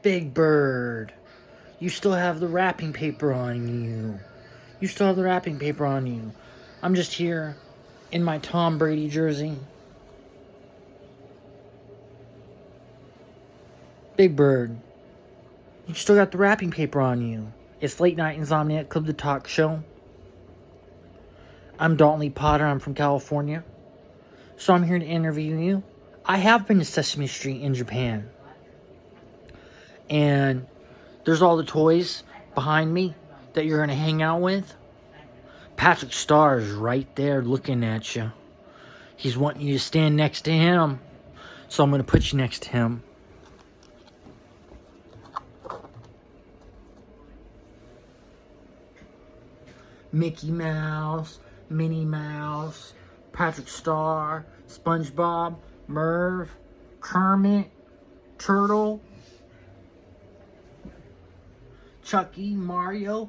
Big Bird, you still have the wrapping paper on you. You still have the wrapping paper on you. I'm just here in my Tom Brady jersey. Big Bird, you still got the wrapping paper on you. It's Late Night Insomniac Club, the talk show. I'm Dalton Lee Potter. I'm from California. So I'm here to interview you. I have been to Sesame Street in Japan. And there's all the toys behind me that you're going to hang out with. Patrick Star is right there looking at you. He's wanting you to stand next to him. So I'm going to put you next to him. Mickey Mouse, Minnie Mouse, Patrick Star, SpongeBob, Merv, Kermit, Turtle, Chucky, Mario,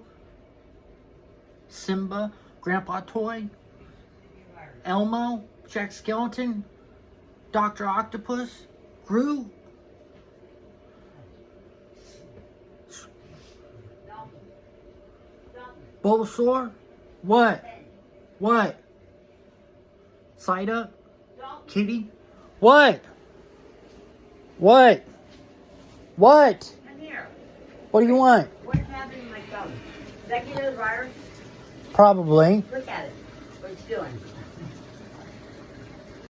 Simba, Grandpa Toy, Elmo, Jack Skellington, Dr. Octopus, Gru, Bulbasaur. What? What? Side up? Kitty? What? What? What? I'm here. What do you want? What's happening to my thumb? Did I get a virus? Probably. Look at it. What it's doing.